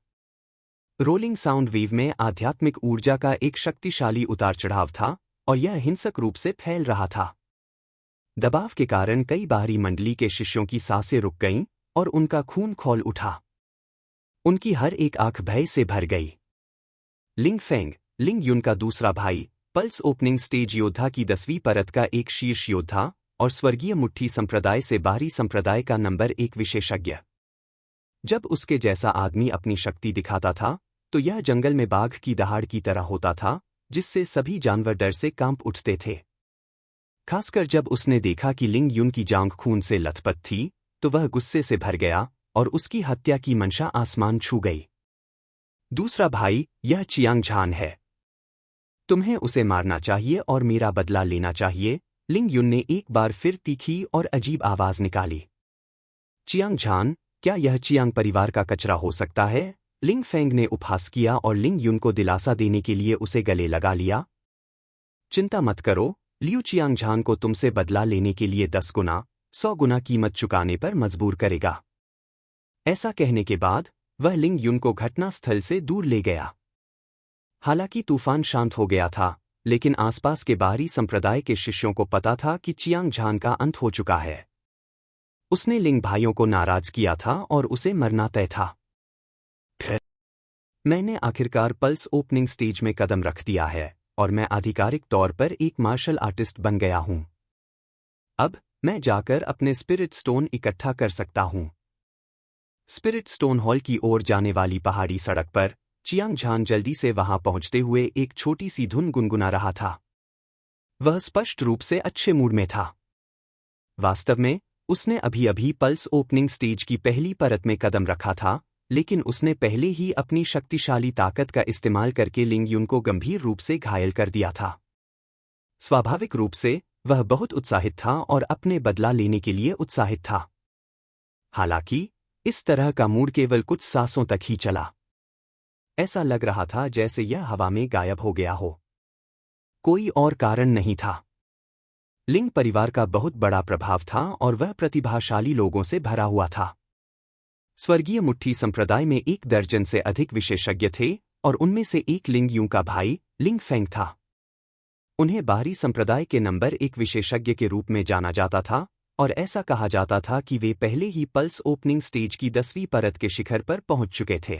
रोलिंग साउंड वेव में आध्यात्मिक ऊर्जा का एक शक्तिशाली उतार चढ़ाव था और यह हिंसक रूप से फैल रहा था। दबाव के कारण कई बाहरी मंडली के शिष्यों की सांसें रुक गईं और उनका खून खौल उठा। उनकी हर एक आंख भय से भर गई। लिंग फेंग, लिंग युन का दूसरा भाई, पल्स ओपनिंग स्टेज योद्धा की 10वीं परत का एक शीर्ष योद्धा और स्वर्गीय मुट्ठी संप्रदाय से बाहरी संप्रदाय का नंबर 1 विशेषज्ञ। जब उसके जैसा आदमी अपनी शक्ति दिखाता था तो यह जंगल में बाघ की दहाड़ की तरह होता था, जिससे सभी जानवर डर से कांप उठते थे। खासकर जब उसने देखा कि लिंग युन की जांघ खून से लथपथ थी, तो वह गुस्से से भर गया और उसकी हत्या की मंशा आसमान छू गई। दूसरा भाई, यह चियांग झान है। तुम्हें उसे मारना चाहिए और मेरा बदला लेना चाहिए, लिंग युन ने एक बार फिर तीखी और अजीब आवाज निकाली। चियांग झान, क्या यह चियांग परिवार का कचरा हो सकता है? लिंग फेंग ने उपहास किया और लिंग युन को दिलासा देने के लिए उसे गले लगा लिया। चिंता मत करो, लियू चियांग झान को तुमसे बदला लेने के लिए 10 गुना, 100 गुना कीमत चुकाने पर मजबूर करेगा। ऐसा कहने के बाद वह लिंग युन को घटनास्थल से दूर ले गया। हालांकि तूफान शांत हो गया था, लेकिन आसपास के बाहरी संप्रदाय के शिष्यों को पता था कि चियांग झान का अंत हो चुका है। उसने लिंग भाइयों को नाराज किया था और उसे मरना तय था। मैंने आखिरकार पल्स ओपनिंग स्टेज में कदम रख दिया है और मैं आधिकारिक तौर पर एक मार्शल आर्टिस्ट बन गया हूं। अब मैं जाकर अपने स्पिरिट स्टोन इकट्ठा कर सकता हूं। स्पिरिट स्टोन हॉल की ओर जाने वाली पहाड़ी सड़क पर चियांग झान जल्दी से वहां पहुंचते हुए एक छोटी सी धुन गुनगुना रहा था। वह स्पष्ट रूप से अच्छे मूड में था। वास्तव में उसने अभी अभी पल्स ओपनिंग स्टेज की पहली परत में कदम रखा था, लेकिन उसने पहले ही अपनी शक्तिशाली ताकत का इस्तेमाल करके लिंग युन को गंभीर रूप से घायल कर दिया था। स्वाभाविक रूप से वह बहुत उत्साहित था और अपने बदला लेने के लिए उत्साहित था। हालांकि इस तरह का मूड केवल कुछ सांसों तक ही चला। ऐसा लग रहा था जैसे यह हवा में गायब हो गया हो। कोई और कारण नहीं था। लिंग परिवार का बहुत बड़ा प्रभाव था और वह प्रतिभाशाली लोगों से भरा हुआ था। स्वर्गीय मुट्ठी संप्रदाय में 1 दर्जन से अधिक विशेषज्ञ थे और उनमें से एक लिंग युन का भाई लिंग फेंग था। उन्हें बाहरी संप्रदाय के नंबर 1 विशेषज्ञ के रूप में जाना जाता था और ऐसा कहा जाता था कि वे पहले ही पल्स ओपनिंग स्टेज की 10वीं परत के शिखर पर पहुंच चुके थे।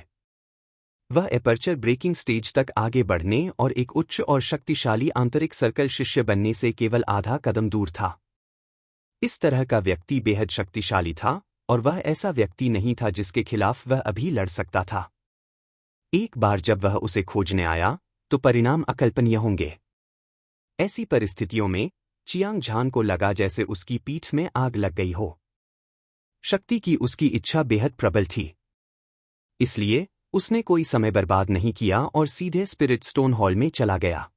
वह एपर्चर ब्रेकिंग स्टेज तक आगे बढ़ने और एक उच्च और शक्तिशाली आंतरिक सर्कल शिष्य बनने से केवल आधा कदम दूर था। इस तरह का व्यक्ति बेहद शक्तिशाली था और वह ऐसा व्यक्ति नहीं था जिसके खिलाफ वह अभी लड़ सकता था। एक बार जब वह उसे खोजने आया तो परिणाम अकल्पनीय होंगे। ऐसी परिस्थितियों में चियांग झान को लगा जैसे उसकी पीठ में आग लग गई हो। शक्ति की उसकी इच्छा बेहद प्रबल थी। इसलिए उसने कोई समय बर्बाद नहीं किया और सीधे स्पिरिट स्टोन हॉल में चला गया।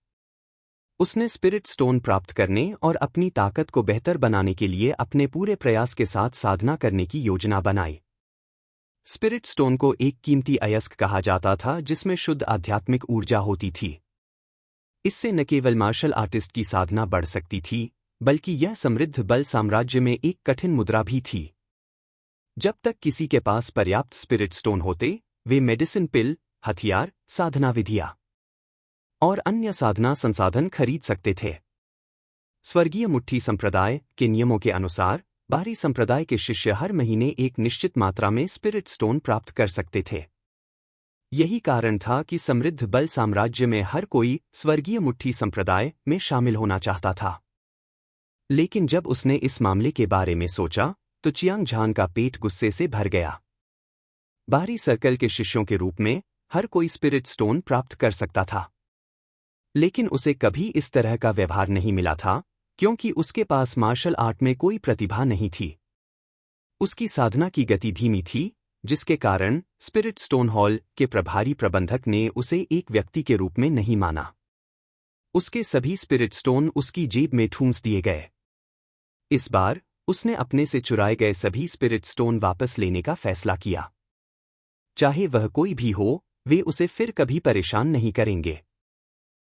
उसने स्पिरिट स्टोन प्राप्त करने और अपनी ताकत को बेहतर बनाने के लिए अपने पूरे प्रयास के साथ साधना करने की योजना बनाई। स्पिरिट स्टोन को एक कीमती अयस्क कहा जाता था जिसमें शुद्ध आध्यात्मिक ऊर्जा होती थी। इससे न केवल मार्शल आर्टिस्ट की साधना बढ़ सकती थी, बल्कि यह समृद्ध बल साम्राज्य में एक कठिन मुद्रा भी थी। जब तक किसी के पास पर्याप्त स्पिरिट स्टोन होते, वे मेडिसिन पिल, हथियार, साधना विधियां और अन्य साधना संसाधन खरीद सकते थे। स्वर्गीय मुट्ठी संप्रदाय के नियमों के अनुसार बाहरी संप्रदाय के शिष्य हर महीने एक निश्चित मात्रा में स्पिरिट स्टोन प्राप्त कर सकते थे। यही कारण था कि समृद्ध बल साम्राज्य में हर कोई स्वर्गीय मुट्ठी संप्रदाय में शामिल होना चाहता था। लेकिन जब उसने इस मामले के बारे में सोचा तो चियांग झान का पेट गुस्से से भर गया। बाहरी सर्कल के शिष्यों के रूप में हर कोई स्पिरिट स्टोन प्राप्त कर सकता था, लेकिन उसे कभी इस तरह का व्यवहार नहीं मिला था क्योंकि उसके पास मार्शल आर्ट में कोई प्रतिभा नहीं थी। उसकी साधना की गति धीमी थी, जिसके कारण स्पिरिट स्टोन हॉल के प्रभारी प्रबंधक ने उसे एक व्यक्ति के रूप में नहीं माना। उसके सभी स्पिरिट स्टोन उसकी जेब में ठूंस दिए गए। इस बार उसने अपने से चुराए गए सभी स्पिरिट स्टोन वापस लेने का फैसला किया। चाहे वह कोई भी हो, वे उसे फिर कभी परेशान नहीं करेंगे।